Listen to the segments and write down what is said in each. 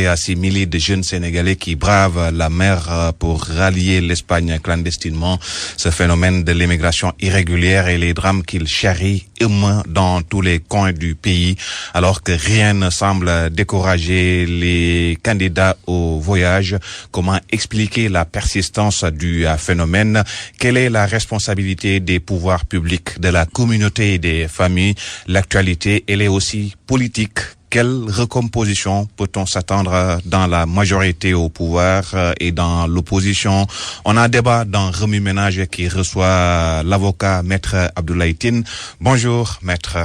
à ces milliers de jeunes Sénégalais qui bravent la mer pour rallier l'Espagne clandestinement. Ce phénomène de l'immigration irrégulière et les drames qu'il charrie émeut dans tous les coins du pays, alors que rien ne semble décourager les candidats au voyage. Comment expliquer la persistance du phénomène? Quelle est la responsabilité des pouvoirs publics, de la communauté et des familles? L'actualité, elle est aussi politique. Quelle recomposition peut-on s'attendre dans la majorité au pouvoir et dans l'opposition? On a un débat dans Remue Ménage qui reçoit l'avocat Maître Abdoulaye Tine. Bonjour Maître.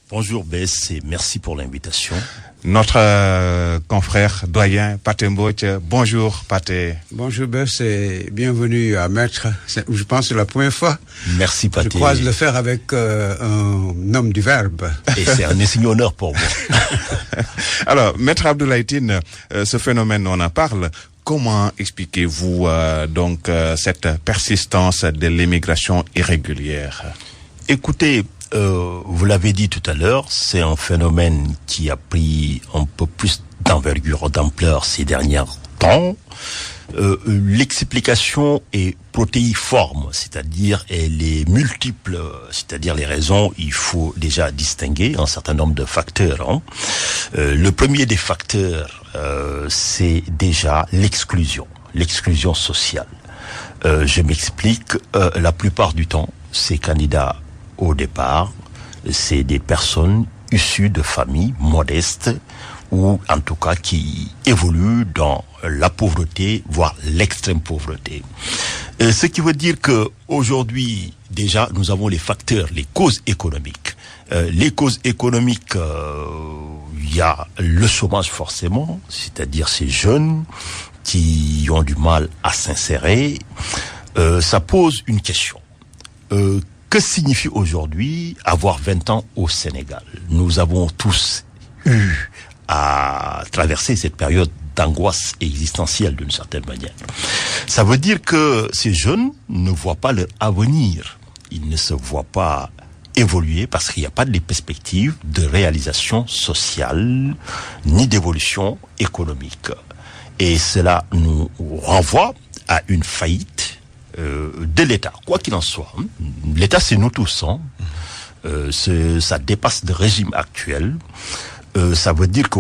Bonjour Bess et merci pour l'invitation. Notre confrère doyen Pathé Mbodj. Bonjour Pathé. Bonjour Bess et bienvenue à Maître. Je pense que c'est la première fois. Merci Pathé. Je croise le faire avec un homme du verbe. Et c'est un insigne honneur pour moi. Alors, Maître Abdoulaye Tine, ce phénomène, on en parle. Comment expliquez-vous donc cette persistance de l'immigration irrégulière? Écoutez, vous l'avez dit tout à l'heure, c'est un phénomène qui a pris un peu plus d'envergure, d'ampleur ces derniers temps. L'explication est protéiforme, c'est-à-dire elle est multiple, c'est-à-dire les raisons, il faut déjà distinguer un certain nombre de facteurs. Le premier des facteurs, c'est déjà l'exclusion sociale. Je m'explique, la plupart du temps, ces candidats au départ, c'est des personnes issues de familles modestes ou en tout cas qui évoluent dans la pauvreté, voire l'extrême pauvreté. Ce qui veut dire que aujourd'hui, déjà, nous avons les facteurs, les causes économiques. Les causes économiques, il y a le chômage forcément, c'est-à-dire ces jeunes qui ont du mal à s'insérer. Ça pose une question. Que signifie aujourd'hui avoir 20 ans au Sénégal? Nous avons tous eu à traverser cette période d'angoisse existentielle d'une certaine manière. Ça veut dire que ces jeunes ne voient pas leur avenir. Ils ne se voient pas évoluer parce qu'il n'y a pas de perspective de réalisation sociale ni d'évolution économique. Et cela nous renvoie à une faillite de l'État, quoi qu'il en soit. L'État, c'est nous tous. Ça dépasse le régime actuel. Ça veut dire que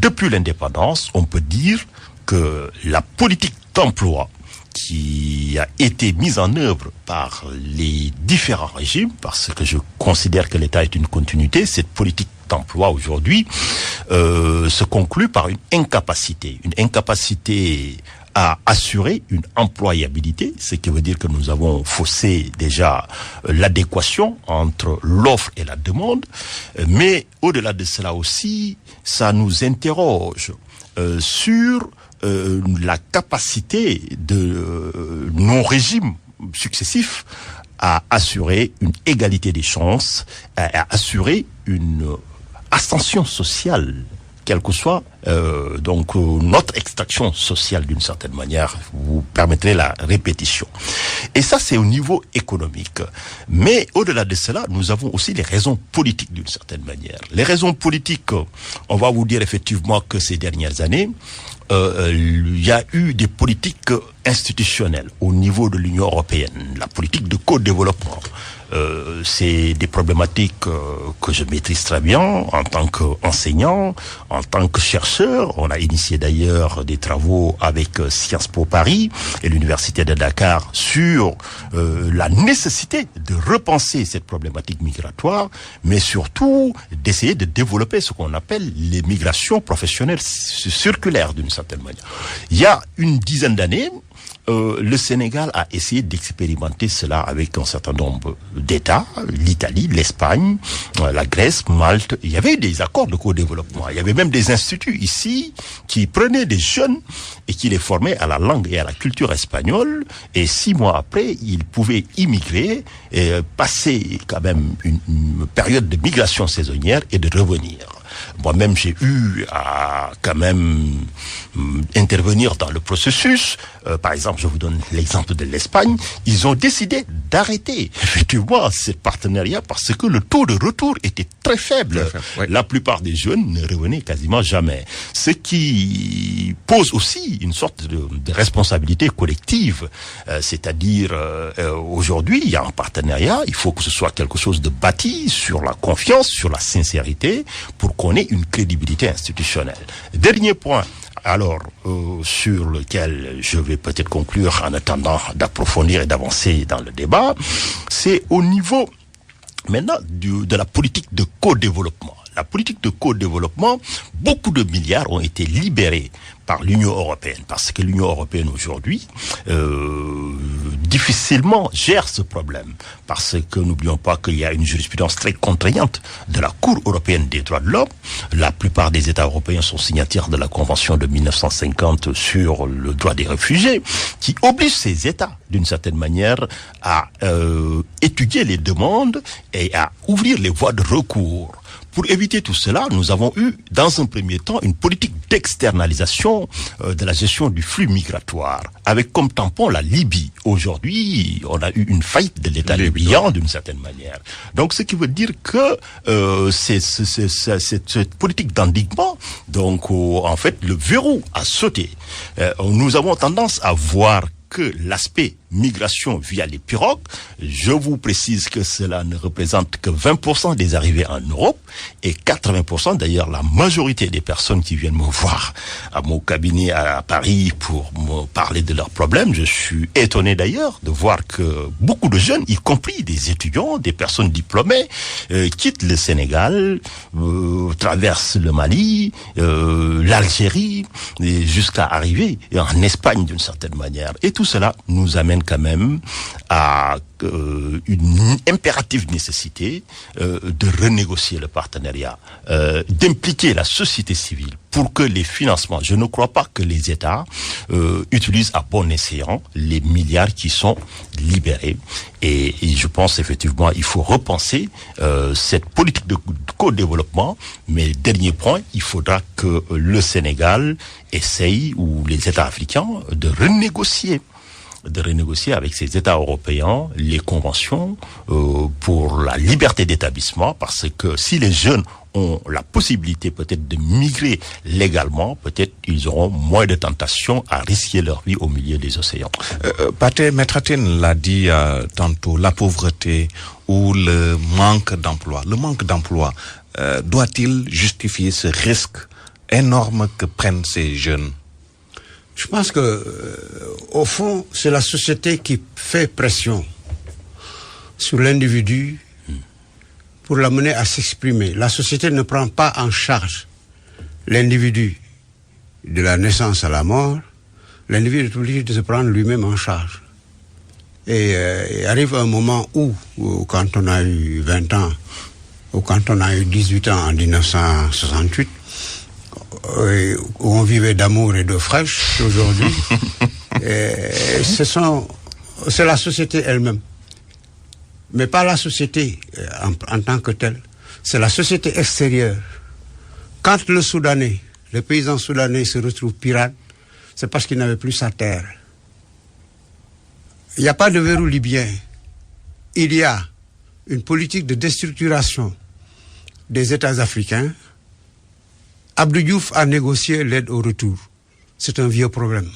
depuis l'indépendance, on peut dire que la politique d'emploi qui a été mise en œuvre par les différents régimes, parce que je considère que l'État est une continuité, cette politique d'emploi aujourd'hui se conclut par une incapacité à assurer une employabilité, ce qui veut dire que nous avons faussé déjà l'adéquation entre l'offre et la demande, mais au-delà de cela aussi, ça nous interroge sur la capacité de nos régimes successifs à assurer une égalité des chances, à assurer une ascension sociale, quelle que soit donc notre extraction sociale d'une certaine manière, vous permettrez la répétition. Et ça, c'est au niveau économique. Mais au-delà de cela, nous avons aussi les raisons politiques d'une certaine manière. Les raisons politiques, on va vous dire effectivement que ces dernières années, il y a eu des politiques institutionnelles au niveau de l'Union européenne, la politique de co-développement. C'est des problématiques que je maîtrise très bien en tant qu'enseignant, en tant que chercheur. On a initié d'ailleurs des travaux avec Sciences Po Paris et l'Université de Dakar sur la nécessité de repenser cette problématique migratoire, mais surtout d'essayer de développer ce qu'on appelle les migrations professionnelles circulaires d'une certaine manière. Il y a une dizaine d'années, le Sénégal a essayé d'expérimenter cela avec un certain nombre d'États, l'Italie, l'Espagne, la Grèce, Malte. Il y avait des accords de co-développement. Il y avait même des instituts ici qui prenaient des jeunes et qui les formaient à la langue et à la culture espagnole. Et 6 mois après, ils pouvaient immigrer et passer quand même une période de migration saisonnière et de revenir. Moi-même, j'ai eu à quand même intervenir dans le processus. Par exemple, je vous donne l'exemple de l'Espagne. Ils ont décidé d'arrêter effectivement ce partenariat parce que le taux de retour était très faible. Oui. La plupart des jeunes ne revenaient quasiment jamais. Ce qui pose aussi une sorte de responsabilité collective. C'est-à-dire, aujourd'hui, il y a un partenariat. Il faut que ce soit quelque chose de bâti sur la confiance, sur la sincérité, pour qu'on ait une crédibilité institutionnelle. Dernier point. Alors, sur lequel je vais peut-être conclure en attendant d'approfondir et d'avancer dans le débat, c'est au niveau maintenant de la politique de co-développement. La politique de co-développement, beaucoup de milliards ont été libérés par l'Union européenne, parce que l'Union européenne aujourd'hui difficilement gère ce problème, parce que n'oublions pas qu'il y a une jurisprudence très contraignante de la Cour européenne des droits de l'homme. La plupart des États européens sont signataires de la Convention de 1950 sur le droit des réfugiés, qui oblige ces États, d'une certaine manière, à étudier les demandes et à ouvrir les voies de recours. Pour éviter tout cela, nous avons eu, dans un premier temps, une politique d'externalisation de la gestion du flux migratoire, avec comme tampon la Libye. Aujourd'hui, on a eu une faillite de l'État libyen, d'une certaine manière. Donc, ce qui veut dire que cette politique d'endiguement, donc, en fait, le verrou a sauté. Nous avons tendance à voir que l'aspect migration via les pirogues, je vous précise que cela ne représente que 20% des arrivées en Europe et 80%, d'ailleurs la majorité des personnes qui viennent me voir à mon cabinet à Paris pour me parler de leurs problèmes. Je suis étonné d'ailleurs de voir que beaucoup de jeunes, y compris des étudiants, des personnes diplômées, quittent le Sénégal, traversent le Mali, l'Algérie, jusqu'à arriver en Espagne d'une certaine manière. Et tout cela nous amène quand même à une impérative nécessité de renégocier le partenariat, d'impliquer la société civile pour que les financements, je ne crois pas que les États utilisent à bon escient les milliards qui sont libérés. Et je pense effectivement il faut repenser cette politique de co-développement. Mais dernier point, il faudra que le Sénégal essaye, ou les États africains, de renégocier avec ces États européens les conventions pour la liberté d'établissement, parce que si les jeunes ont la possibilité peut-être de migrer légalement, peut-être ils auront moins de tentations à risquer leur vie au milieu des océans. Pathé Maître-Tine l'a dit tantôt, la pauvreté ou le manque d'emploi. Le manque d'emploi, doit-il justifier ce risque énorme que prennent ces jeunes? Je pense que, au fond, c'est la société qui fait pression sur l'individu pour l'amener à s'exprimer. La société ne prend pas en charge l'individu de la naissance à la mort. L'individu est obligé de se prendre lui-même en charge. Et arrive un moment où, quand on a eu 20 ans, ou quand on a eu 18 ans en 1968, où on vivait d'amour et d'eau fraîche, aujourd'hui, c'est la société elle-même. Mais pas la société en tant que telle. C'est la société extérieure. Quand le Soudanais, le paysan soudanais se retrouve pirate, c'est parce qu'il n'avait plus sa terre. Il n'y a pas de verrou libyen. Il y a une politique de déstructuration des États africains. Abdou Diouf a négocié l'aide au retour. C'est un vieux problème.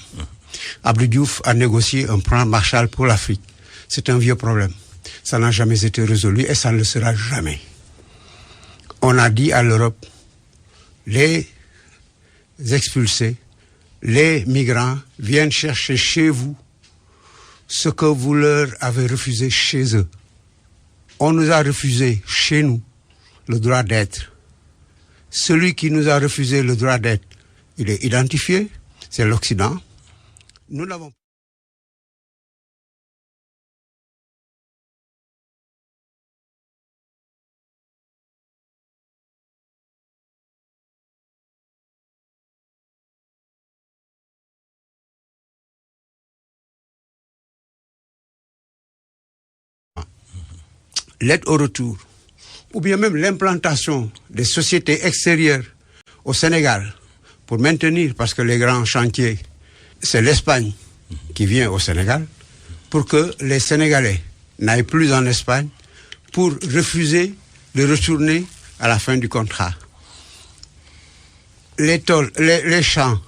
Abdou Diouf a négocié un plan Marshall pour l'Afrique. C'est un vieux problème. Ça n'a jamais été résolu et ça ne le sera jamais. On a dit à l'Europe, les expulsés, les migrants viennent chercher chez vous ce que vous leur avez refusé chez eux. On nous a refusé chez nous le droit d'être. Celui qui nous a refusé le droit d'être, il est identifié, c'est l'Occident. Nous n'avons l'aide au retour. ou bien même l'implantation des sociétés extérieures au Sénégal pour maintenir, parce que les grands chantiers, c'est l'Espagne qui vient au Sénégal, pour que les Sénégalais n'aillent plus en Espagne, pour refuser de retourner à la fin du contrat. Les champs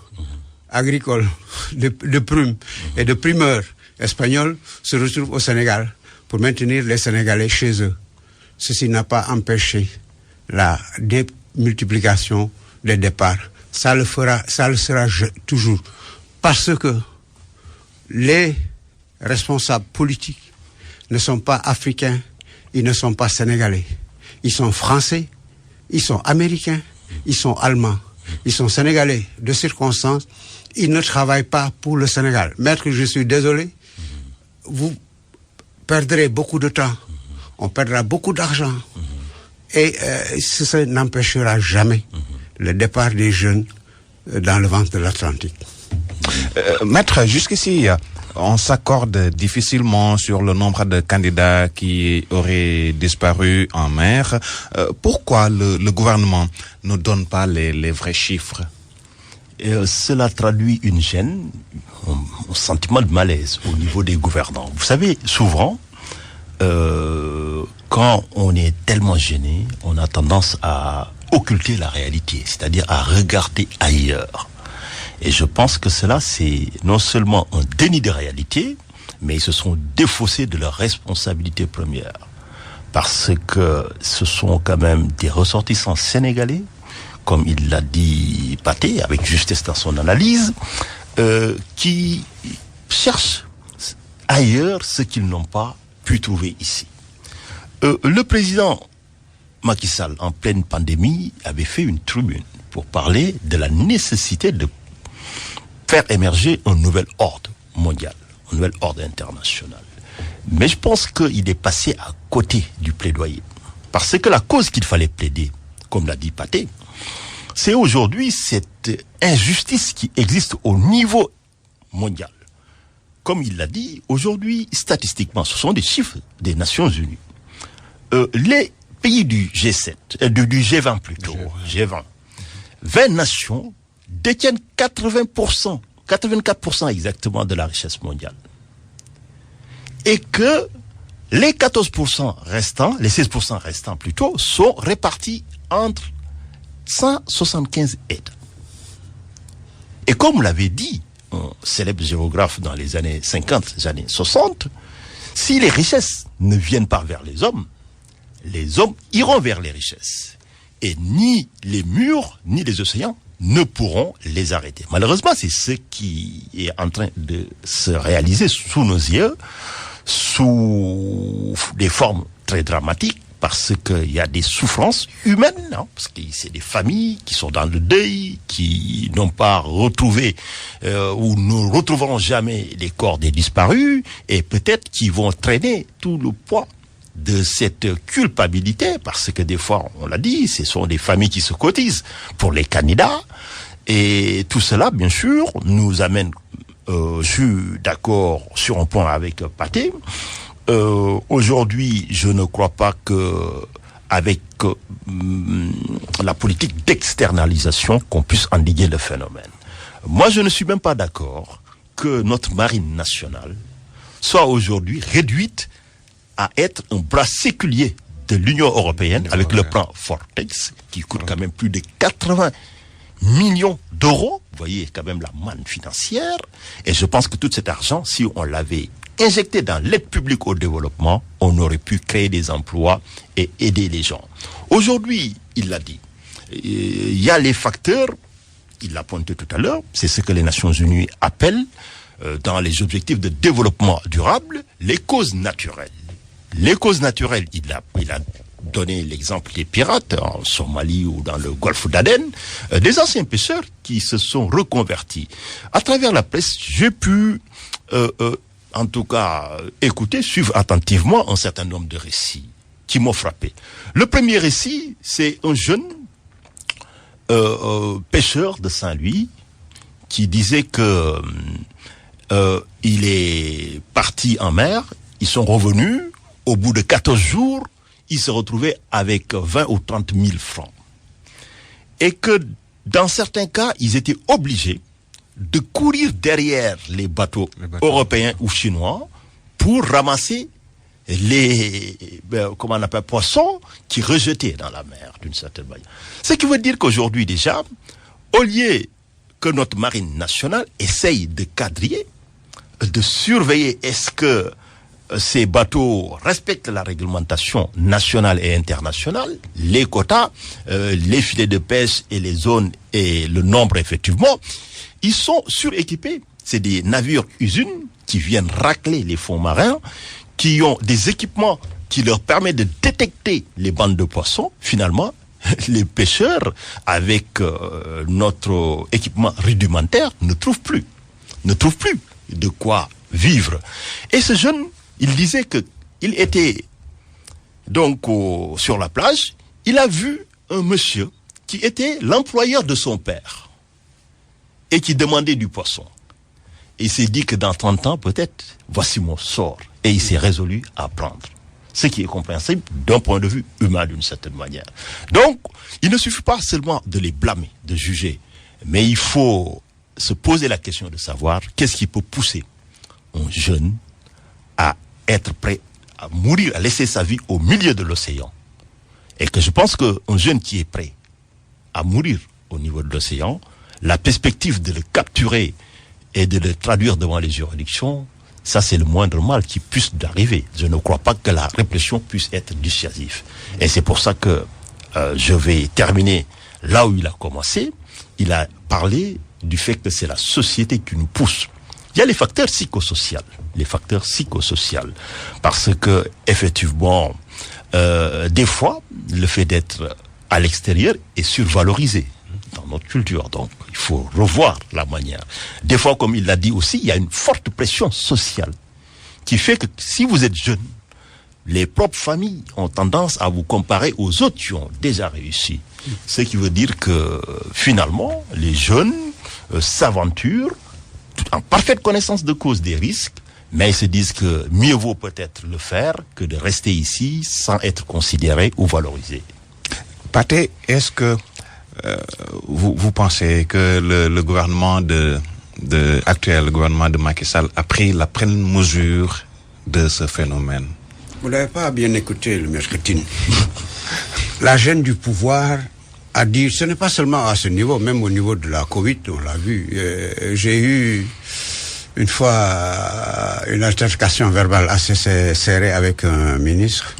agricoles de prunes et de primeurs espagnols se retrouvent au Sénégal pour maintenir les Sénégalais chez eux. Ceci n'a pas empêché la démultiplication des départs. Ça le sera toujours. Parce que les responsables politiques ne sont pas africains, ils ne sont pas sénégalais. Ils sont français, ils sont américains, ils sont allemands, ils sont sénégalais de circonstance. Ils ne travaillent pas pour le Sénégal. Maître, je suis désolé, vous perdrez beaucoup de temps, on perdra beaucoup d'argent, et ça n'empêchera jamais le départ des jeunes dans le ventre de l'Atlantique. Maître, jusqu'ici, on s'accorde difficilement sur le nombre de candidats qui auraient disparu en mer. Pourquoi le gouvernement ne donne pas les vrais chiffres? Cela traduit une gêne, un sentiment de malaise au niveau des gouvernants. Vous savez, souvent, quand on est tellement gêné, on a tendance à occulter la réalité, c'est-à-dire à regarder ailleurs. Et je pense que cela, c'est non seulement un déni de réalité, mais ils se sont défaussés de leur responsabilité première. Parce que ce sont quand même des ressortissants sénégalais, comme il l'a dit Pathé, avec justesse dans son analyse, qui cherchent ailleurs ce qu'ils n'ont pas pu trouver ici. Le président Macky Sall, en pleine pandémie, avait fait une tribune pour parler de la nécessité de faire émerger un nouvel ordre mondial, un nouvel ordre international. Mais je pense qu'il est passé à côté du plaidoyer. Parce que la cause qu'il fallait plaider, comme l'a dit Pathé, c'est aujourd'hui cette injustice qui existe au niveau mondial. Comme il l'a dit, aujourd'hui, statistiquement, ce sont des chiffres des Nations Unies. Les pays du G7, du G20 plutôt, G20, 20 nations détiennent 80%, 84% exactement de la richesse mondiale. Et que les 14% restants, les 16% restants plutôt, sont répartis entre 175 États. Et comme l'avait dit un célèbre géographe dans les années 50, les années 60, si les richesses ne viennent pas vers les hommes iront vers les richesses. Et ni les murs, ni les océans ne pourront les arrêter. Malheureusement, c'est ce qui est en train de se réaliser sous nos yeux, sous des formes très dramatiques, parce qu'il y a des souffrances humaines, hein, parce que c'est des familles qui sont dans le deuil, qui n'ont pas retrouvé ou ne retrouveront jamais les corps des disparus, et peut-être qui vont traîner tout le poids de cette culpabilité, parce que des fois, on l'a dit, ce sont des familles qui se cotisent pour les candidats, et tout cela, bien sûr, nous amène, je suis d'accord sur un point avec Pathé. Aujourd'hui, je ne crois pas que avec la politique d'externalisation qu'on puisse endiguer le phénomène. Moi, je ne suis même pas d'accord que notre marine nationale soit aujourd'hui réduite à être un bras séculier de l'Union européenne avec le plan Vortex qui coûte quand même plus de 80 millions d'euros. Vous voyez quand même la manne financière. Et je pense que tout cet argent, si on l'avait injecté dans l'aide publique au développement, on aurait pu créer des emplois et aider les gens. Aujourd'hui, il l'a dit, il y a les facteurs, il l'a pointé tout à l'heure, c'est ce que les Nations Unies appellent, dans les objectifs de développement durable, les causes naturelles. Les causes naturelles, il a donné l'exemple des pirates en Somalie ou dans le golfe d'Aden, des anciens pêcheurs qui se sont reconvertis. À travers la presse, j'ai pu en tout cas suivre attentivement un certain nombre de récits qui m'ont frappé. Le premier récit, c'est un jeune pêcheur de Saint-Louis qui disait que il est parti en mer, ils sont revenus, au bout de 14 jours, ils se retrouvaient avec 20 ou 30 000 francs. Et que dans certains cas, ils étaient obligés de courir derrière les bateaux européens ou chinois pour ramasser les poissons qui rejetaient dans la mer d'une certaine manière. Ce qui veut dire qu'aujourd'hui déjà, au lieu que notre marine nationale essaye de quadriller, de surveiller est-ce que ces bateaux respectent la réglementation nationale et internationale, les quotas, les filets de pêche et les zones et le nombre effectivement, ils sont suréquipés. C'est des navires-usines qui viennent racler les fonds marins, qui ont des équipements qui leur permettent de détecter les bandes de poissons. Finalement, les pêcheurs, avec notre équipement rudimentaire, ne trouvent plus de quoi vivre. Et ce jeune, il disait que il était donc sur la plage, il a vu un monsieur qui était l'employeur de son père et qui demandait du poisson. Et il s'est dit que dans 30 ans, peut-être, voici mon sort. Et il s'est résolu à prendre. Ce qui est compréhensible d'un point de vue humain d'une certaine manière. Donc, il ne suffit pas seulement de les blâmer, de juger, mais il faut se poser la question de savoir qu'est-ce qui peut pousser un jeune à être prêt à mourir, à laisser sa vie au milieu de l'océan. Et que je pense qu'un jeune qui est prêt à mourir au niveau de l'océan, la perspective de le capturer et de le traduire devant les juridictions, ça c'est le moindre mal qui puisse arriver. Je ne crois pas que la répression puisse être dissuasive. Et c'est pour ça que je vais terminer là où il a commencé. Il a parlé du fait que c'est la société qui nous pousse. Il y a les facteurs psychosociaux. Parce que, effectivement, des fois, le fait d'être à l'extérieur est survalorisé dans notre culture. Donc, il faut revoir la manière. Des fois, comme il l'a dit aussi, il y a une forte pression sociale qui fait que si vous êtes jeune, les propres familles ont tendance à vous comparer aux autres qui ont déjà réussi. Ce qui veut dire que, finalement, les jeunes s'aventurent en parfaite connaissance de cause des risques, mais ils se disent que mieux vaut peut-être le faire que de rester ici sans être considéré ou valorisé. Pathé, est-ce que vous pensez que le gouvernement actuel, le gouvernement de Macky Sall, a pris la pleine mesure de ce phénomène? Vous n'avez pas bien écouté le maître Tine. La gêne du pouvoir a dit, ce n'est pas seulement à ce niveau, même au niveau de la Covid, on l'a vu. J'ai eu une fois une altercation verbale assez serrée avec un ministre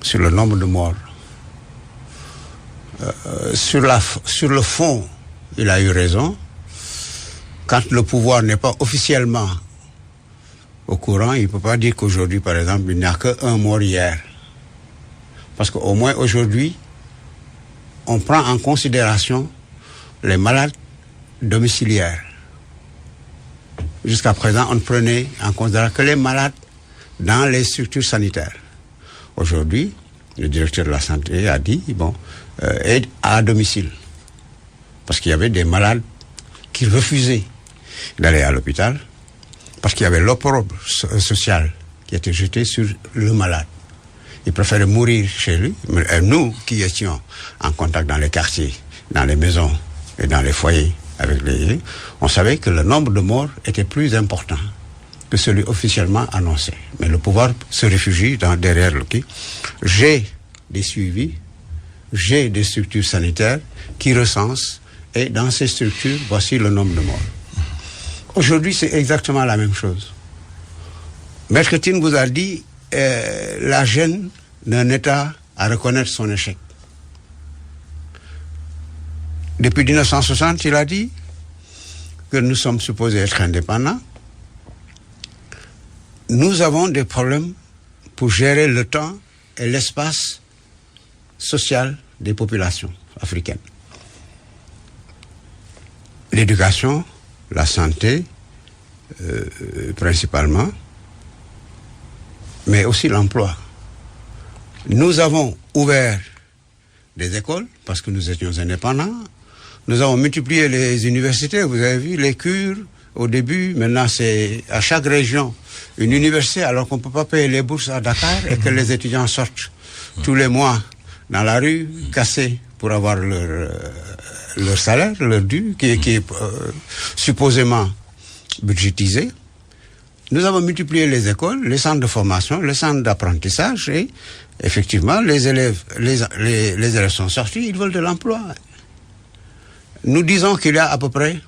sur le nombre de morts. Sur le fond, il a eu raison. Quand le pouvoir n'est pas officiellement au courant, il ne peut pas dire qu'aujourd'hui, par exemple, il n'y a qu'un mort hier. Parce qu'au moins aujourd'hui, on prend en considération les malades domiciliaires. Jusqu'à présent, on ne prenait en considération que les malades dans les structures sanitaires. Aujourd'hui, le directeur de la santé a dit, aide à domicile. Parce qu'il y avait des malades qui refusaient d'aller à l'hôpital, parce qu'il y avait l'opprobre social qui était jeté sur le malade. Il préférait mourir chez lui. Mais nous qui étions en contact dans les quartiers, dans les maisons et dans les foyers avec on savait que le nombre de morts était plus important que celui officiellement annoncé. Mais le pouvoir se réfugie derrière le qui. J'ai des suivis, j'ai des structures sanitaires qui recensent, et dans ces structures, voici le nombre de morts. Aujourd'hui, c'est exactement la même chose. Maître Tine vous a dit la gêne d'un État à reconnaître son échec. Depuis 1960, il a dit que nous sommes supposés être indépendants. Nous avons des problèmes pour gérer le temps et l'espace social des populations africaines. L'éducation, la santé, principalement, mais aussi l'emploi. Nous avons ouvert des écoles parce que nous étions indépendants. Nous avons multiplié les universités. Vous avez vu les cures au début. Maintenant, c'est à chaque région une université alors qu'on ne peut pas payer les bourses à Dakar et que les étudiants sortent tous les mois dans la rue, cassés pour avoir leur salaire, leur dû, qui est supposément budgétisé. Nous avons multiplié les écoles, les centres de formation, les centres d'apprentissage et effectivement, les élèves sont sortis, ils veulent de l'emploi. Nous disons qu'il y a à peu près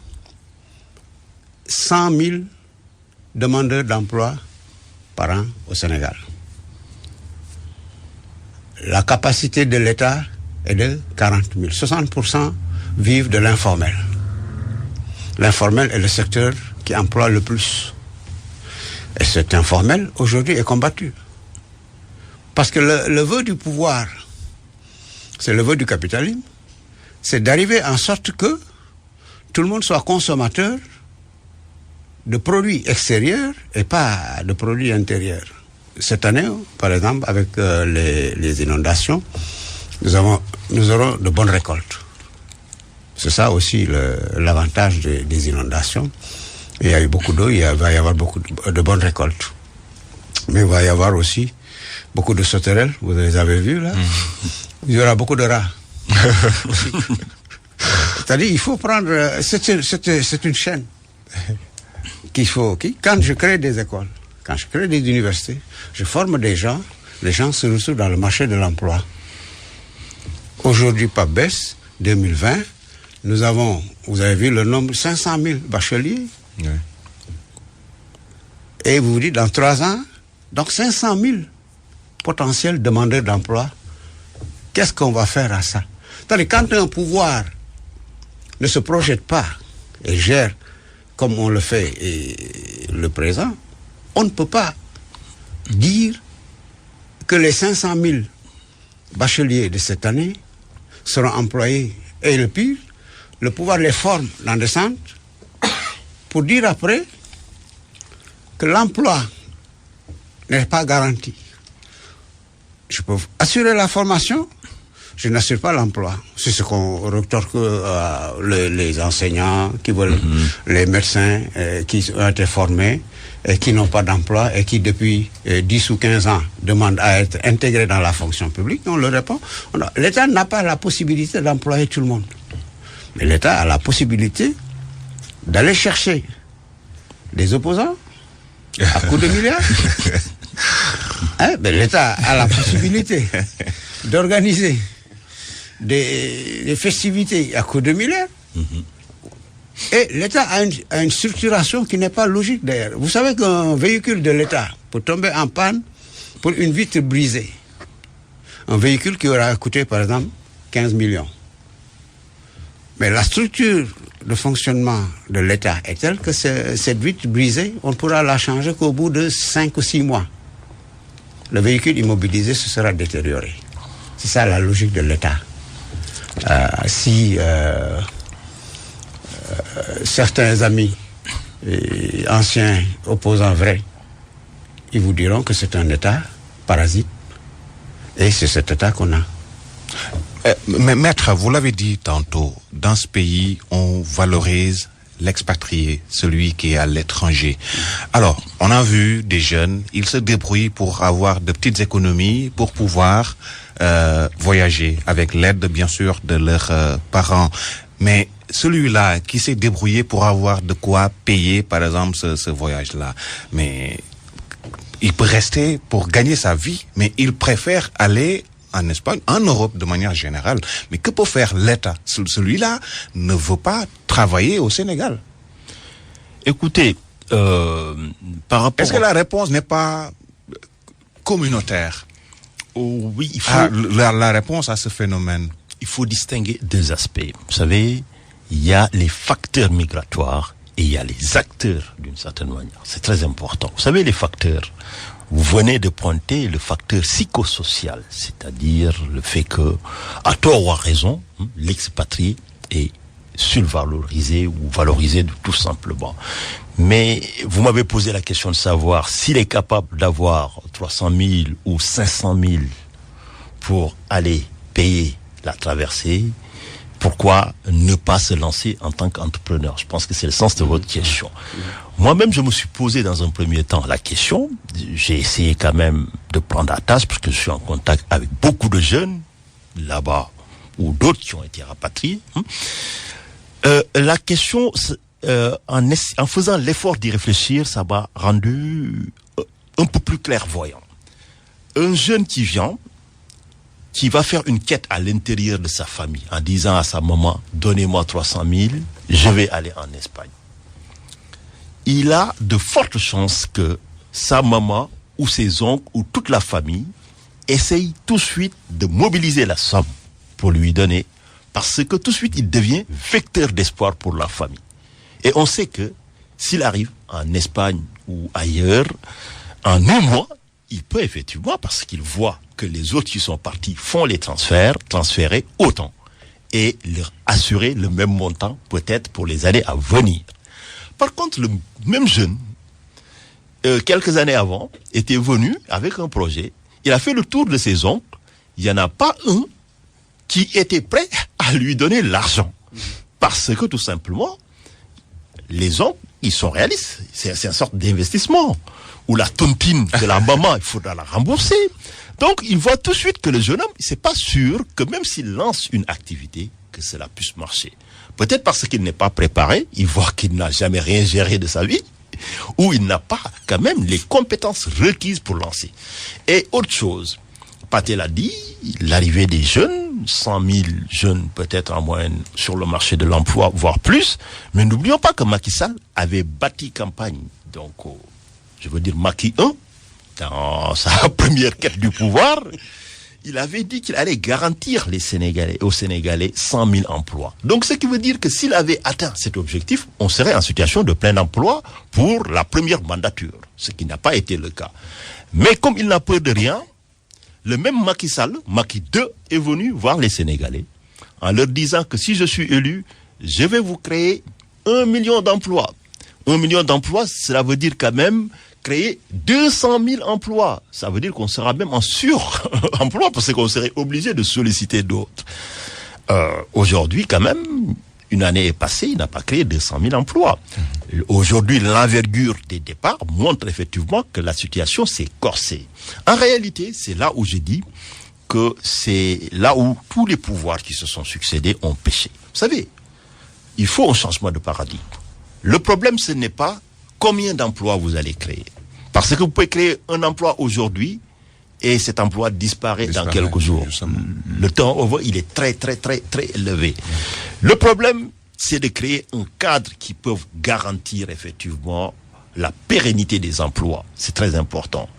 100 000 demandeurs d'emploi par an au Sénégal. La capacité de l'État est de 40 000. 60% vivent de l'informel. L'informel est le secteur qui emploie le plus. Et cet informel, aujourd'hui, est combattu. Parce que le vœu du pouvoir, c'est le vœu du capitalisme, c'est d'arriver en sorte que tout le monde soit consommateur de produits extérieurs et pas de produits intérieurs. Cette année, par exemple, avec les inondations, nous aurons de bonnes récoltes. C'est ça aussi l'avantage des inondations. Il y a eu beaucoup d'eau, il va y avoir beaucoup de bonnes récoltes. Mais il va y avoir aussi beaucoup de sauterelles, vous les avez vus là. Il y aura beaucoup de rats. C'est-à-dire, il faut prendre... C'est une chaîne quand je crée des écoles, quand je crée des universités, je forme des gens, les gens se retrouvent dans le marché de l'emploi. Aujourd'hui, PAPBES, 2020, nous avons, vous avez vu le nombre, 500 000 bacheliers. Oui. Et vous vous dites, dans 3 ans, donc 500 000 potentiels demandeurs d'emploi, qu'est-ce qu'on va faire à ça? C'est-à-dire, quand un pouvoir ne se projette pas et gère comme on le fait le présent, on ne peut pas dire que les 500 000 bacheliers de cette année seront employés. Et le pire, le pouvoir les forme dans des centres pour dire après que l'emploi n'est pas garanti. Je peux assurer la formation, je n'assure pas l'emploi. C'est ce qu'on retorque les enseignants qui veulent, les médecins qui ont été formés et qui n'ont pas d'emploi et qui depuis 10 ou 15 ans demandent à être intégrés dans la fonction publique. On leur répond, l'État n'a pas la possibilité d'employer tout le monde. Mais l'État a la possibilité d'aller chercher des opposants à coups de milliards. Ben, l'État a la possibilité d'organiser des festivités à coups de milliards. Et l'État a une structuration qui n'est pas logique d'ailleurs. Vous savez qu'un véhicule de l'État peut tomber en panne pour une vitre brisée. Un véhicule qui aura coûté par exemple 15 millions. Mais la structure de fonctionnement de l'État est telle que cette vitre brisée, on ne pourra la changer qu'au bout de 5 ou 6 mois. Le véhicule immobilisé se sera détérioré. C'est ça la logique de l'État. Si certains amis et anciens opposants vrais, ils vous diront que c'est un État parasite. Et c'est cet État qu'on a. Mais maître, vous l'avez dit tantôt, dans ce pays, on valorise l'expatrié, celui qui est à l'étranger. Alors, on a vu des jeunes, ils se débrouillent pour avoir de petites économies, pour pouvoir voyager, avec l'aide, bien sûr, de leurs parents. Mais celui-là qui s'est débrouillé pour avoir de quoi payer, par exemple, ce voyage-là, mais il peut rester pour gagner sa vie, mais il préfère aller en Espagne, en Europe de manière générale. Mais que peut faire l'État? Celui-là ne veut pas travailler au Sénégal. Écoutez, par rapport... Est-ce que la réponse n'est pas communautaire? Oh, oui, il faut... la réponse à ce phénomène. Il faut distinguer 2 aspects. Vous savez, il y a les facteurs migratoires et il y a les acteurs d'une certaine manière. C'est très important. Vous savez, les facteurs... Vous venez de pointer le facteur psychosocial, c'est-à-dire le fait que, à tort ou à raison, l'expatrié est survalorisé ou valorisé tout simplement. Mais vous m'avez posé la question de savoir s'il est capable d'avoir 300 000 ou 500 000 pour aller payer la traversée. pourquoi ne pas se lancer en tant qu'entrepreneur? Je pense que c'est le sens de votre question. Moi-même, je me suis posé dans un premier temps la question. J'ai essayé quand même de prendre la tâche parce que je suis en contact avec beaucoup de jeunes là-bas ou d'autres qui ont été rapatriés. La question, en faisant l'effort d'y réfléchir, ça m'a rendu un peu plus clairvoyant. Un jeune qui vient, qui va faire une quête à l'intérieur de sa famille en disant à sa maman, donnez-moi 300 000, je vais aller en Espagne. Il a de fortes chances que sa maman ou ses oncles ou toute la famille essaye tout de suite de mobiliser la somme pour lui donner, parce que tout de suite il devient vecteur d'espoir pour la famille. Et on sait que s'il arrive en Espagne ou ailleurs, en un mois, il peut effectivement, parce qu'il voit que les autres qui sont partis font les transférer autant et leur assurer le même montant peut-être pour les années à venir. Par contre, le même jeune, quelques années avant, était venu avec un projet. Il a fait le tour de ses oncles. Il n'y en a pas un qui était prêt à lui donner l'argent. Parce que tout simplement, les oncles, ils sont réalistes. C'est une sorte d'investissement. Ou la tontine de la maman, il faudra la rembourser. Donc, il voit tout de suite que le jeune homme, c'est pas sûr que même s'il lance une activité, que cela puisse marcher. Peut-être parce qu'il n'est pas préparé, il voit qu'il n'a jamais rien géré de sa vie, ou il n'a pas quand même les compétences requises pour lancer. Et autre chose, Pathé l'a dit, l'arrivée des jeunes, 100 000 jeunes peut-être en moyenne sur le marché de l'emploi, voire plus, mais n'oublions pas que Macky Sall avait bâti campagne, donc je veux dire Macky 1, dans sa première quête du pouvoir, il avait dit qu'il allait garantir aux Sénégalais 100 000 emplois. Donc, ce qui veut dire que s'il avait atteint cet objectif, on serait en situation de plein emploi pour la première mandature, ce qui n'a pas été le cas. Mais comme il n'a peur de rien, le même Macky Sall, Macky 2, est venu voir les Sénégalais en leur disant que si je suis élu, je vais vous créer 1 million d'emplois. 1 million d'emplois, cela veut dire quand même créer 200 000 emplois. Ça veut dire qu'on sera même en sur-emploi parce qu'on serait obligé de solliciter d'autres. Aujourd'hui, quand même, une année est passée, il n'a pas créé 200 000 emplois. Aujourd'hui, l'envergure des départs montre effectivement que la situation s'est corsée. En réalité, c'est là où je dis que c'est là où tous les pouvoirs qui se sont succédés ont péché. Vous savez, il faut un changement de paradigme. Le problème, ce n'est pas combien d'emplois vous allez créer. Parce que vous pouvez créer un emploi aujourd'hui et cet emploi disparaît dans quelques jours. Justement. Le turnover, il est très, très, très, très élevé. Le problème, c'est de créer un cadre qui peut garantir effectivement la pérennité des emplois. C'est très important.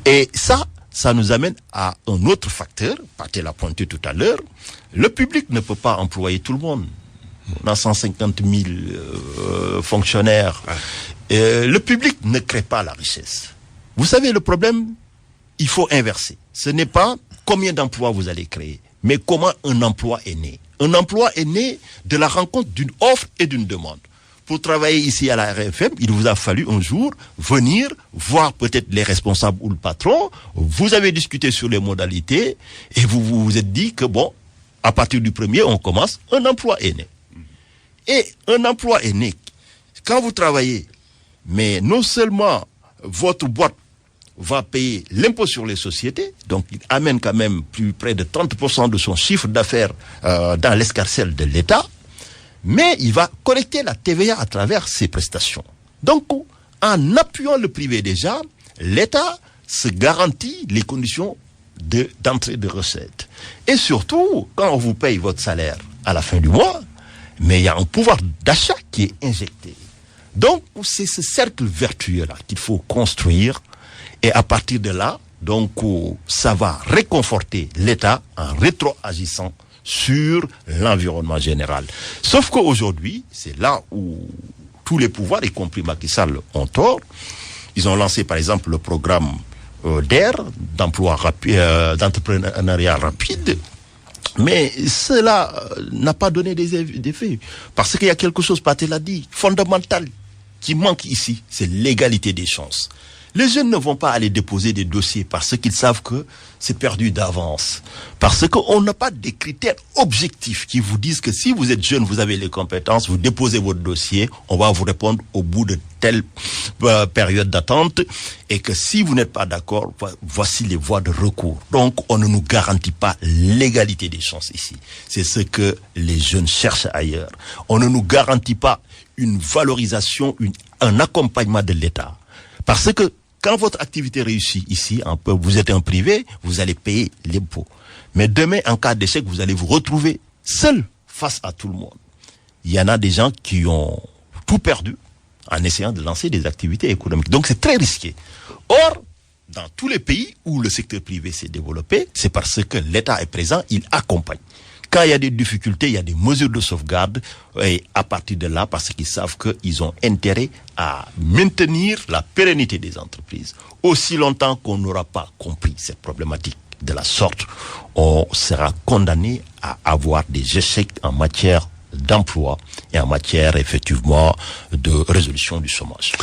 Et ça nous amène à un autre facteur, Pathé l'a pointé tout à l'heure. Le public ne peut pas employer tout le monde. On a 150 000 fonctionnaires. Le public ne crée pas la richesse. Vous savez, le problème, il faut inverser. Ce n'est pas combien d'emplois vous allez créer, mais comment un emploi est né. Un emploi est né de la rencontre d'une offre et d'une demande. Pour travailler ici à la RFM, il vous a fallu un jour venir voir peut-être les responsables ou le patron. Vous avez discuté sur les modalités et vous vous êtes dit que bon, à partir du 1er, on commence, un emploi est né. Et un emploi est né. Quand vous travaillez, mais non seulement votre boîte va payer l'impôt sur les sociétés, donc il amène quand même plus près de 30% de son chiffre d'affaires dans l'escarcelle de l'État, mais il va collecter la TVA à travers ses prestations. Donc, en appuyant le privé déjà, l'État se garantit les conditions d'entrée de recettes. Et surtout, quand on vous paye votre salaire à la fin du mois, mais il y a un pouvoir d'achat qui est injecté. Donc, c'est ce cercle vertueux-là qu'il faut construire. Et à partir de là, donc, ça va réconforter l'État en rétroagissant sur l'environnement général. Sauf qu'aujourd'hui, c'est là où tous les pouvoirs, y compris Macky Sall, ont tort. Ils ont lancé, par exemple, le programme DER, d'entrepreneuriat rapide. Mais cela n'a pas donné d'effet. Parce qu'il y a quelque chose, Pathé l'a dit, fondamental, qui manque ici, c'est l'égalité des chances. Les jeunes ne vont pas aller déposer des dossiers parce qu'ils savent que c'est perdu d'avance. Parce qu'on n'a pas des critères objectifs qui vous disent que si vous êtes jeune, vous avez les compétences, vous déposez votre dossier, on va vous répondre au bout de telle période d'attente, et que si vous n'êtes pas d'accord, voici les voies de recours. Donc, on ne nous garantit pas l'égalité des chances ici. C'est ce que les jeunes cherchent ailleurs. On ne nous garantit pas une valorisation, un accompagnement de l'État. Parce que quand votre activité réussit ici, vous êtes un privé, vous allez payer l'impôt. Mais demain, en cas d'échec, vous allez vous retrouver seul face à tout le monde. Il y en a des gens qui ont tout perdu en essayant de lancer des activités économiques. Donc c'est très risqué. Or, dans tous les pays où le secteur privé s'est développé, c'est parce que l'État est présent, il accompagne. Quand il y a des difficultés, il y a des mesures de sauvegarde, et à partir de là, parce qu'ils savent qu'ils ont intérêt à maintenir la pérennité des entreprises. Aussi longtemps qu'on n'aura pas compris cette problématique de la sorte, on sera condamné à avoir des échecs en matière d'emploi et en matière effectivement de résolution du chômage.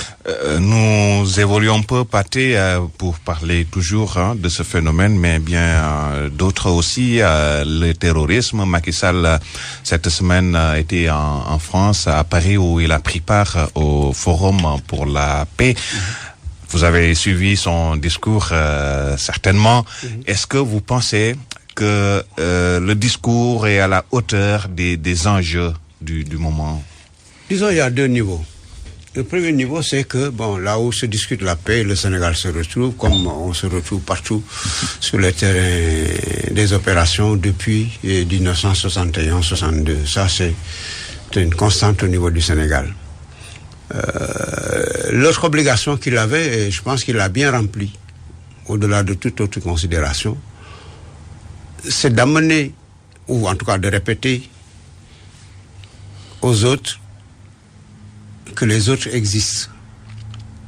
Nous évoluons peu, Pathé, pour parler toujours de ce phénomène, mais bien d'autres aussi. Le terrorisme. Macky Sall, cette semaine, était en France, à Paris, où il a pris part au Forum pour la paix. Vous avez suivi son discours, certainement. Est-ce que vous pensez que le discours est à la hauteur des enjeux du moment? Disons, il y a deux niveaux. Le premier niveau, c'est que, là où se discute la paix, le Sénégal se retrouve, comme on se retrouve partout sur le terrain des opérations depuis 1961-62. Ça, c'est une constante au niveau du Sénégal. L'autre obligation qu'il avait, et je pense qu'il l'a bien rempli, au-delà de toute autre considération, c'est d'amener, ou en tout cas de répéter aux autres que les autres existent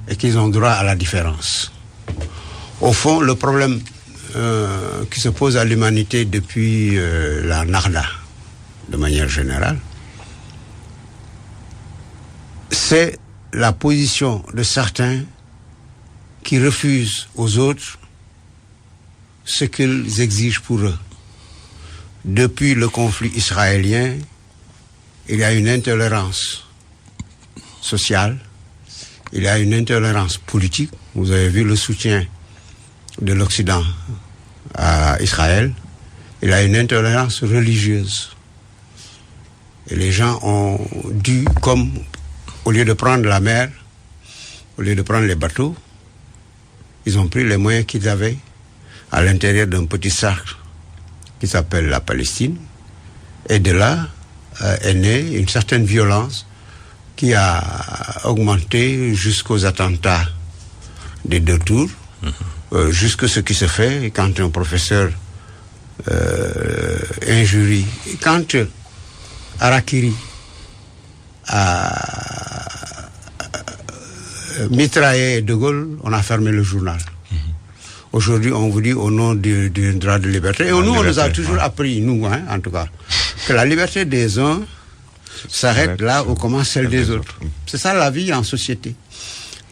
et qu'ils ont droit à la différence. Au fond, le problème qui se pose à l'humanité depuis la Narda, de manière générale, c'est la position de certains qui refusent aux autres ce qu'ils exigent pour eux. Depuis le conflit israélien, il y a une intolérance sociale, il y a une intolérance politique. Vous avez vu le soutien de l'Occident à Israël. Il y a une intolérance religieuse. Et les gens ont dû, comme au lieu de prendre la mer, au lieu de prendre les bateaux, ils ont pris les moyens qu'ils avaient à l'intérieur d'un petit cercle qui s'appelle la Palestine. Et de là est née une certaine violence qui a augmenté jusqu'aux attentats des 2 tours, jusque ce qui se fait quand un professeur injurie, quand Harakiri a mitraillé De Gaulle, on a fermé le journal. Aujourd'hui, on vous dit au nom du droit de liberté. Et nous, on nous a toujours appris, nous, en tout cas, que la liberté des uns s'arrête là où commence celle des autres. C'est ça la vie en société.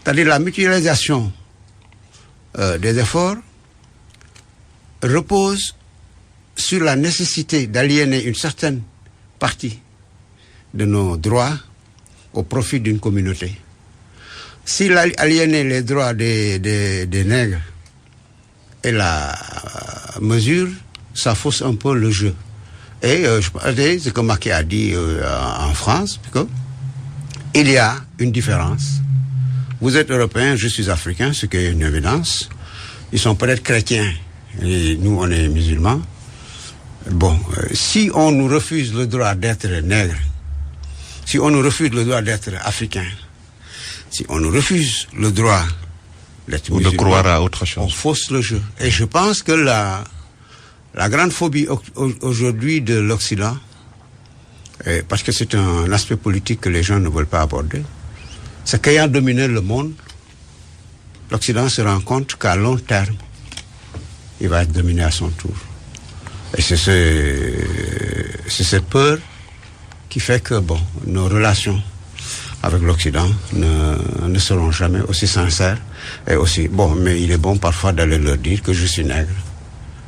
C'est-à-dire la mutualisation des efforts repose sur la nécessité d'aliéner une certaine partie de nos droits au profit d'une communauté. S'il aliénait les droits des nègres et la mesure, ça fausse un peu le jeu. Et je pense ce que Macky a dit en France, il y a une différence. Vous êtes européen, je suis africain, ce qui est une évidence. Ils sont peut-être chrétiens, et nous on est musulmans. Si on nous refuse le droit d'être nègre, si on nous refuse le droit d'être africain, si on nous refuse le droit d'être musulman, ou de croire à autre chose, on fausse le jeu. Et je pense que la grande phobie aujourd'hui de l'Occident, parce que c'est un aspect politique que les gens ne veulent pas aborder, c'est qu'ayant dominé le monde, l'Occident se rend compte qu'à long terme, il va être dominé à son tour. Et c'est cette peur qui fait que, nos relations avec l'Occident ne seront jamais aussi sincères et aussi... Bon, mais il est bon parfois d'aller leur dire que je suis nègre.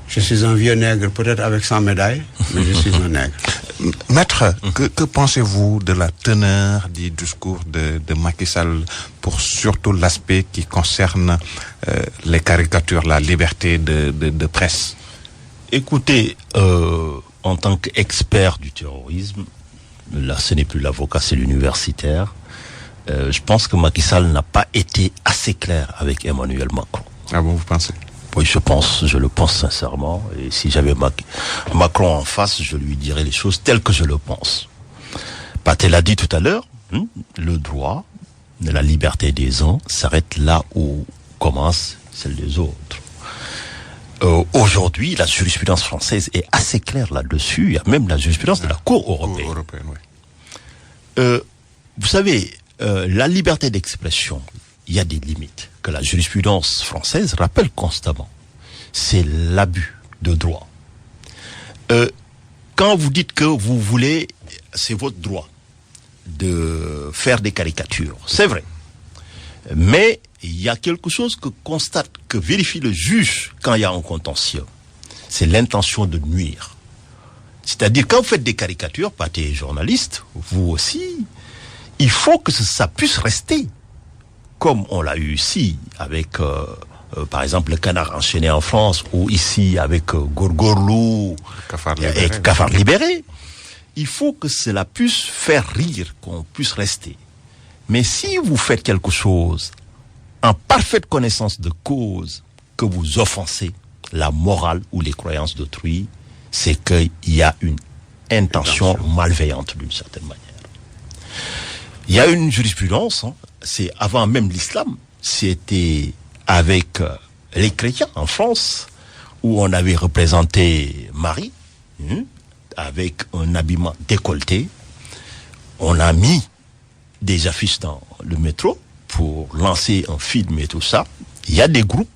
Je suis un vieux nègre, peut-être avec 100 médailles, mais je suis un nègre. Maître, que pensez-vous de la teneur du discours de Macky Sall pour surtout l'aspect qui concerne les caricatures, la liberté de presse? Écoutez, en tant qu'expert du terrorisme, là ce n'est plus l'avocat, c'est l'universitaire, je pense que Macky Sall n'a pas été assez clair avec Emmanuel Macron. Ah bon, vous pensez? Oui, je le pense sincèrement. Et si j'avais Macron en face, je lui dirais les choses telles que je le pense. Pathé l'a dit tout à l'heure, le droit de la liberté des uns s'arrête là où commence celle des autres. Aujourd'hui, la jurisprudence française est assez claire là-dessus. Il y a même la jurisprudence de la Cour européenne. Oui. Vous savez, la liberté d'expression, il y a des limites que la jurisprudence française rappelle constamment. C'est l'abus de droit. Quand vous dites que vous voulez, c'est votre droit de faire des caricatures, c'est vrai. Mais il y a quelque chose que vérifie le juge quand il y a un contentieux. C'est l'intention de nuire. C'est-à-dire, quand vous faites des caricatures, Pathé est journaliste, vous aussi, il faut que ça puisse rester. Comme on l'a eu ici, avec, par exemple, le Canard enchaîné en France, ou ici, avec Gorgorlou et Cafard libéré. Il faut que cela puisse faire rire, qu'on puisse rester. Mais si vous faites quelque chose en parfaite connaissance de cause, que vous offensez la morale ou les croyances d'autrui, c'est qu'il y a une intention malveillante d'une certaine manière. Il y a une jurisprudence, c'est avant même l'islam, c'était avec les chrétiens en France, où on avait représenté Marie, avec un habillement décolleté. On a mis des affiches dans le métro pour lancer un film et tout ça. Il y a des groupes,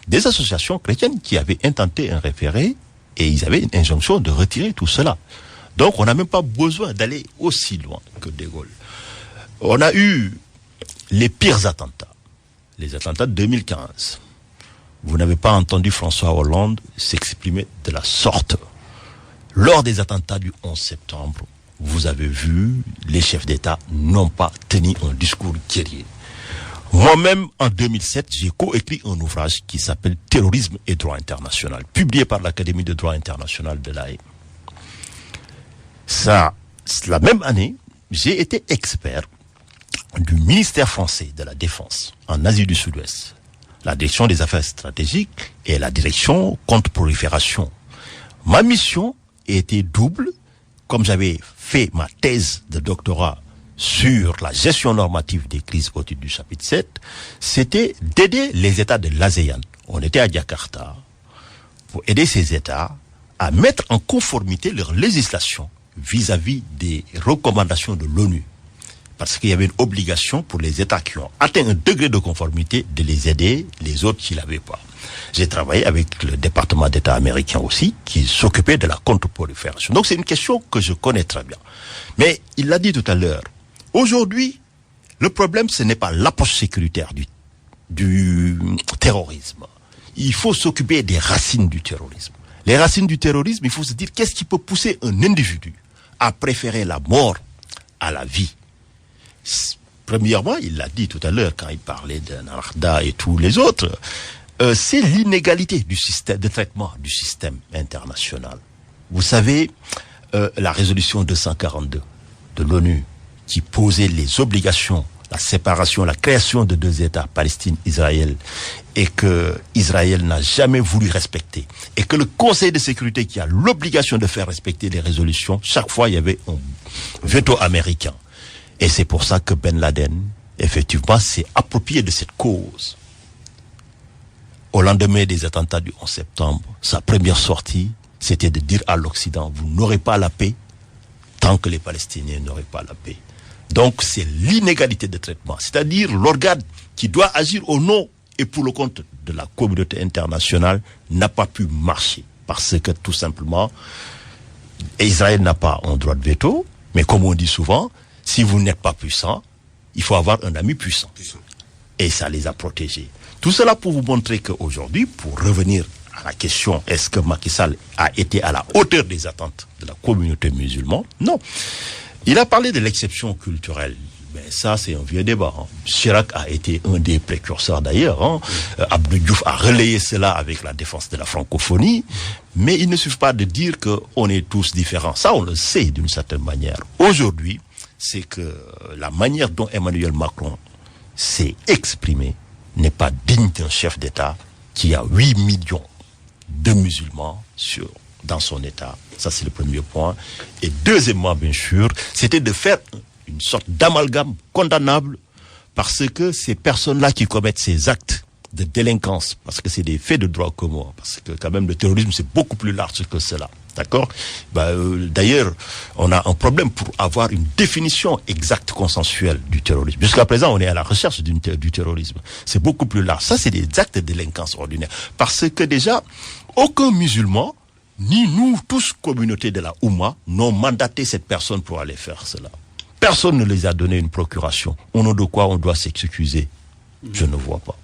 des associations chrétiennes qui avaient intenté un référé et ils avaient une injonction de retirer tout cela. Donc on n'a même pas besoin d'aller aussi loin que De Gaulle. On a eu les pires attentats, les attentats de 2015. Vous n'avez pas entendu François Hollande s'exprimer de la sorte. Lors des attentats du 11 septembre, vous avez vu, les chefs d'État n'ont pas tenu un discours guerrier. Moi-même, en 2007, j'ai coécrit un ouvrage qui s'appelle « Terrorisme et droit international », publié par l'Académie de droit international de l'A.E. Ça, la même année, j'ai été expert du ministère français de la Défense en Asie du Sud-Ouest, la direction des affaires stratégiques et la direction contre-prolifération. Ma mission était double. Comme j'avais fait ma thèse de doctorat sur la gestion normative des crises au titre du chapitre 7, c'était d'aider les États de l'ASEAN. On était à Jakarta pour aider ces États à mettre en conformité leur législation vis-à-vis des recommandations de l'ONU. Parce qu'il y avait une obligation pour les États qui ont atteint un degré de conformité de les aider, les autres qui ne l'avaient pas. J'ai travaillé avec le département d'État américain aussi, qui s'occupait de la contre-prolifération. Donc c'est une question que je connais très bien. Mais il l'a dit tout à l'heure, aujourd'hui, le problème, ce n'est pas l'approche sécuritaire du terrorisme. Il faut s'occuper des racines du terrorisme. Les racines du terrorisme, il faut se dire qu'est-ce qui peut pousser un individu à préférer la mort à la vie. Premièrement, il l'a dit tout à l'heure quand il parlait de Narda et tous les autres, c'est l'inégalité du système de traitement du système international. Vous savez, la résolution 242 de l'ONU qui posait les obligations, la séparation, la création de deux États, Palestine, Israël, et que Israël n'a jamais voulu respecter, et que le Conseil de sécurité qui a l'obligation de faire respecter les résolutions, chaque fois il y avait un veto américain. Et c'est pour ça que Ben Laden, effectivement, s'est approprié de cette cause. Au lendemain des attentats du 11 septembre, sa première sortie, c'était de dire à l'Occident, vous n'aurez pas la paix tant que les Palestiniens n'auraient pas la paix. Donc c'est l'inégalité de traitement, c'est-à-dire l'organe qui doit agir au nom et pour le compte de la communauté internationale n'a pas pu marcher. Parce que tout simplement, Israël n'a pas un droit de veto, mais comme on dit souvent, si vous n'êtes pas puissant, il faut avoir un ami puissant. Et ça les a protégés. Tout cela pour vous montrer qu'aujourd'hui, pour revenir à la question, est-ce que Macky Sall a été à la hauteur des attentes de la communauté musulmane? Non. Il a parlé de l'exception culturelle. Mais ça, c'est un vieux débat. Chirac a été un des précurseurs d'ailleurs. Abdou Diouf a relayé cela avec la défense de la francophonie. Mais il ne suffit pas de dire qu'on est tous différents. Ça, on le sait d'une certaine manière. Aujourd'hui, c'est que la manière dont Emmanuel Macron s'est exprimé n'est pas digne d'un chef d'État qui a 8 millions de musulmans dans son État. Ça, c'est le premier point. Et deuxièmement, bien sûr, c'était de faire une sorte d'amalgame condamnable parce que ces personnes-là qui commettent ces actes de délinquance, parce que c'est des faits de droit commun, parce que quand même le terrorisme c'est beaucoup plus large que cela, d'accord? D'ailleurs, on a un problème pour avoir une définition exacte, consensuelle du terrorisme. Jusqu'à présent, on est à la recherche du terrorisme. C'est beaucoup plus large. Ça, c'est des actes de délinquance ordinaire. Parce que déjà, aucun musulman, ni nous, tous, communauté de la Oumma, n'ont mandaté cette personne pour aller faire cela. Personne ne les a donné une procuration. Au nom de quoi on doit s'excuser? Je ne vois pas.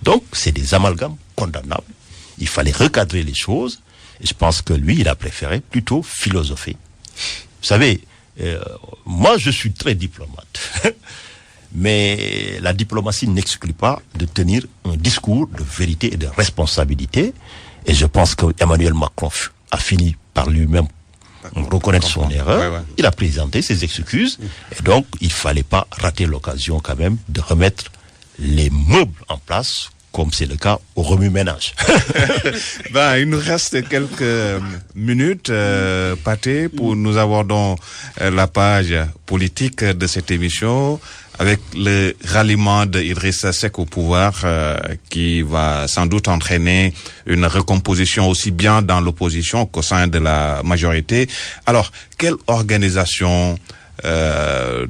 Donc, c'est des amalgames condamnables. Il fallait recadrer les choses. Et je pense que lui, il a préféré plutôt philosopher. Vous savez, moi, je suis très diplomate. Mais la diplomatie n'exclut pas de tenir un discours de vérité et de responsabilité. Et je pense qu'Emmanuel Macron a fini par lui-même reconnaître son erreur. Ouais. Il a présenté ses excuses. Et donc, il fallait pas rater l'occasion quand même de remettre les meubles en place, comme c'est le cas au remue-ménage. Il nous reste quelques minutes, Pathé, pour nous abordons la page politique de cette émission avec le ralliement d'Idrissa Seck au pouvoir qui va sans doute entraîner une recomposition aussi bien dans l'opposition qu'au sein de la majorité. Alors, quelle organisation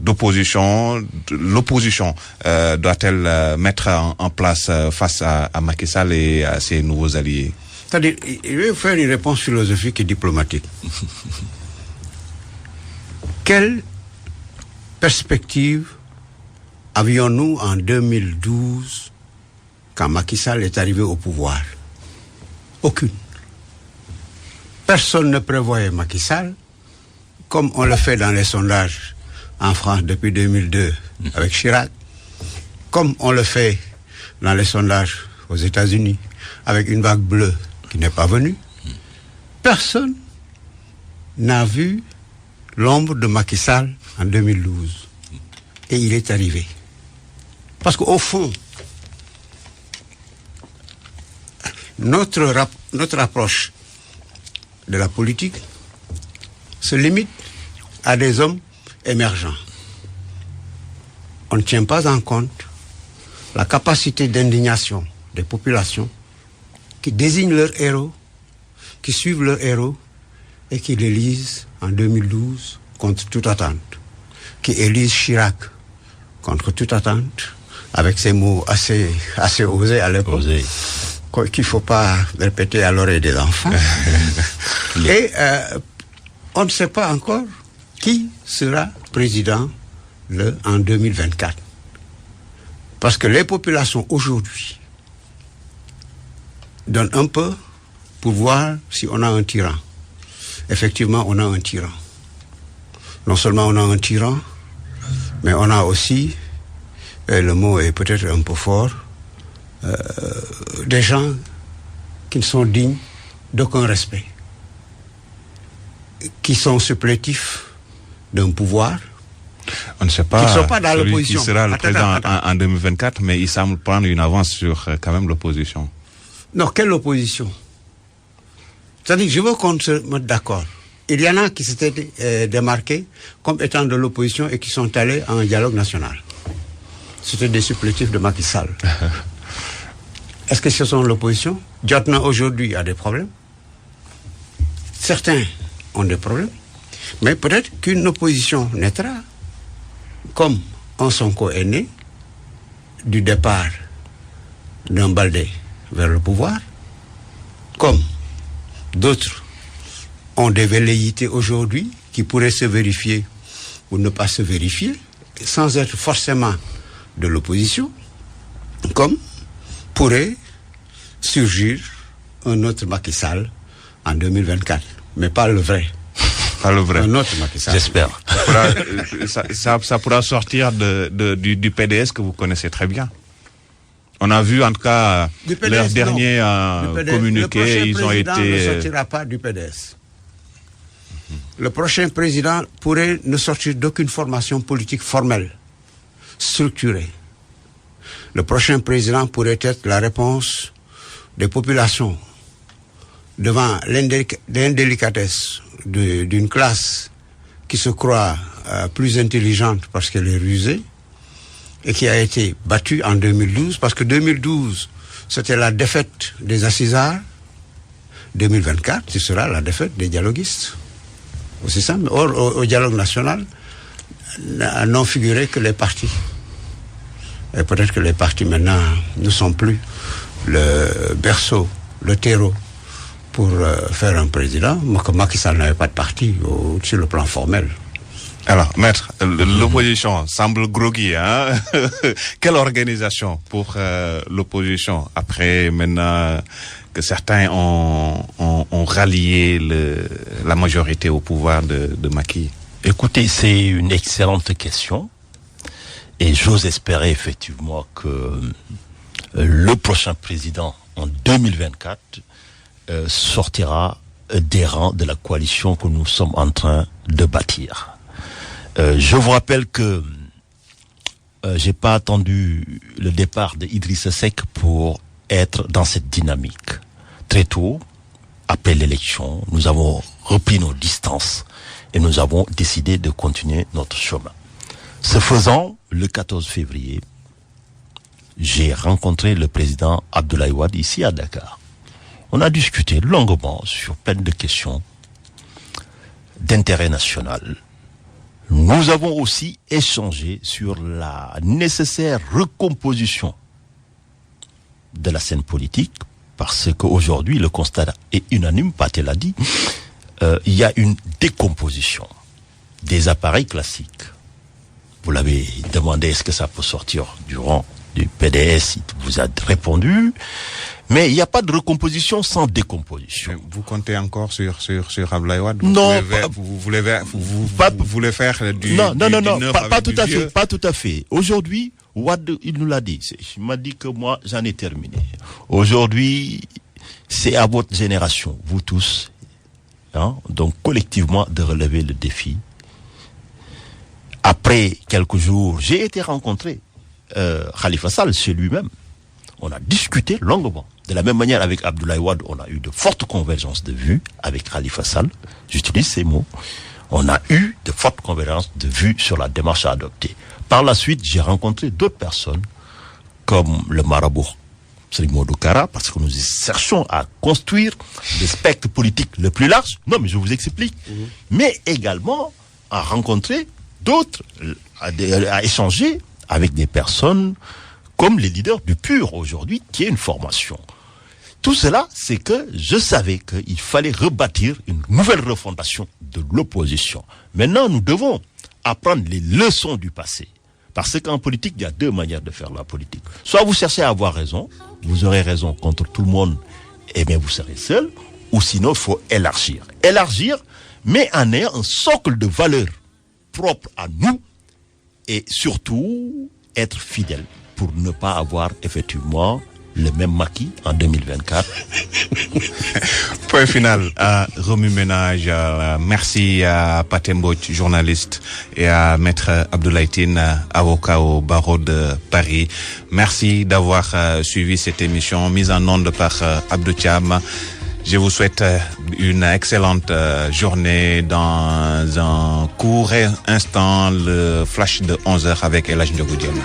l'opposition doit-elle mettre en place face à Macky Sall et à ses nouveaux alliés? C'est-à-dire, je vais faire une réponse philosophique et diplomatique. Quelle perspective avions-nous en 2012 quand Macky Sall est arrivé au pouvoir? Aucune. Personne ne prévoyait Macky Sall, comme on le fait dans les sondages en France depuis 2002 avec Chirac, comme on le fait dans les sondages aux États-Unis avec une vague bleue qui n'est pas venue. Personne n'a vu l'ombre de Macky Sall en 2012. Et il est arrivé. Parce qu'au fond, notre approche de la politique se limite à des hommes émergents. On ne tient pas en compte la capacité d'indignation des populations qui désignent leurs héros, qui suivent leurs héros et qui l'élisent en 2012 contre toute attente, qui élisent Chirac contre toute attente, avec ces mots assez osés à l'époque, qu'il ne faut pas répéter à l'oreille des enfants. Et on ne sait pas encore qui sera président en 2024. Parce que les populations aujourd'hui donnent un peu pour voir si on a un tyran. Effectivement, on a un tyran. Non seulement on a un tyran, mais on a aussi, et le mot est peut-être un peu fort, des gens qui ne sont dignes d'aucun respect, qui sont supplétifs d'un pouvoir. On ne sait pas, qui ne sont pas dans l'opposition. Qui sera le président en 2024, mais il semble prendre une avance sur quand même l'opposition. Non, quelle opposition? C'est-à-dire, je veux qu'on se mette d'accord. Il y en a qui s'étaient démarqués comme étant de l'opposition et qui sont allés à un dialogue national. C'était des supplétifs de Macky Sall. Est-ce que ce sont l'opposition? Jotna aujourd'hui a des problèmes. Certains ont des problèmes. Mais peut-être qu'une opposition naîtra, comme un Sonko est né, du départ d'un Baldé vers le pouvoir, comme d'autres ont des velléités aujourd'hui qui pourraient se vérifier ou ne pas se vérifier, sans être forcément de l'opposition, comme pourrait surgir un autre Macky Sall en 2024, mais pas le vrai. Pas le vrai. Un autre Macky Sall. J'espère. Ça pourra sortir du PDS que vous connaissez très bien. On a vu en tout cas leurs derniers communiqués, ils ont été... Le prochain président ne sortira pas du PDS. Le prochain président pourrait ne sortir d'aucune formation politique formelle, structurée. Le prochain président pourrait être la réponse des populations devant l'indélicatesse d'une classe qui se croit plus intelligente parce qu'elle est rusée et qui a été battue en 2012, parce que 2012, c'était la défaite des assisards. 2024, ce sera la défaite des dialoguistes. Aussi simple. Or, au dialogue national, n'ont figuré que les partis. Et peut-être que les partis maintenant ne sont plus le berceau, le terreau pour faire un président. Macky Sall n'avait pas de parti sur le plan formel. Alors, maître, l'opposition semble groggy, hein? Quelle organisation pour l'opposition après maintenant que certains ont rallié la majorité au pouvoir de Macky? Écoutez, c'est une excellente question et j'ose espérer effectivement que le prochain président en 2024 sortira des rangs de la coalition que nous sommes en train de bâtir. Je vous rappelle que j'ai pas attendu le départ de Idrissa Seck pour être dans cette dynamique. Très tôt, après l'élection, nous avons repris nos distances et nous avons décidé de continuer notre chemin. Ce faisant, le 14 février, j'ai rencontré le président Abdoulaye Wade ici à Dakar. On a discuté longuement sur plein de questions d'intérêt national. Nous avons aussi échangé sur la nécessaire recomposition de la scène politique, parce qu'aujourd'hui, le constat est unanime, Pathé l'a dit, il y a une décomposition des appareils classiques. Vous l'avez demandé, est-ce que ça peut sortir du rang du PDS? Il vous a répondu. Mais il n'y a pas de recomposition sans décomposition. Mais vous comptez encore sur Abdoulaye Wade? Non, vous voulez faire du non, neuf pas tout à vieux? fait, pas tout à fait. Aujourd'hui, Wade, il nous l'a dit. Il m'a dit que moi, j'en ai terminé. Aujourd'hui, c'est à votre génération, vous tous, hein, donc collectivement, de relever le défi. Après quelques jours, j'ai été rencontré Khalifa Sall chez lui-même. On a discuté longuement. De la même manière, avec Abdoulaye Wade, on a eu de fortes convergences de vues. Avec Khalifa Sall, j'utilise ces mots. On a eu de fortes convergences de vues sur la démarche à adopter. Par la suite, j'ai rencontré d'autres personnes, comme le marabout Serigne Modou Kara, parce que nous cherchons à construire le spectre politique le plus large. Non, mais je vous explique. Mais également à rencontrer d'autres, à échanger avec des personnes comme les leaders du PUR aujourd'hui, qui est une formation. Tout cela, c'est que je savais qu'il fallait rebâtir une nouvelle refondation de l'opposition. Maintenant, nous devons apprendre les leçons du passé. Parce qu'en politique, il y a deux manières de faire la politique. Soit vous cherchez à avoir raison, vous aurez raison contre tout le monde, et bien vous serez seul, ou sinon, il faut élargir. Élargir, mais en ayant un socle de valeurs propres à nous, et surtout, être fidèle, pour ne pas avoir effectivement le même maquis en 2024. Point final à Remue Ménage. Merci à Pathé Mbodj, journaliste, et à Maître Abdoulaye Tine, avocat au barreau de Paris. Merci d'avoir suivi cette émission mise en onde par Abdou Thiam. Je vous souhaite une excellente journée. Dans un court instant, le flash de 11h avec El Hadj Ndiogou Diémé.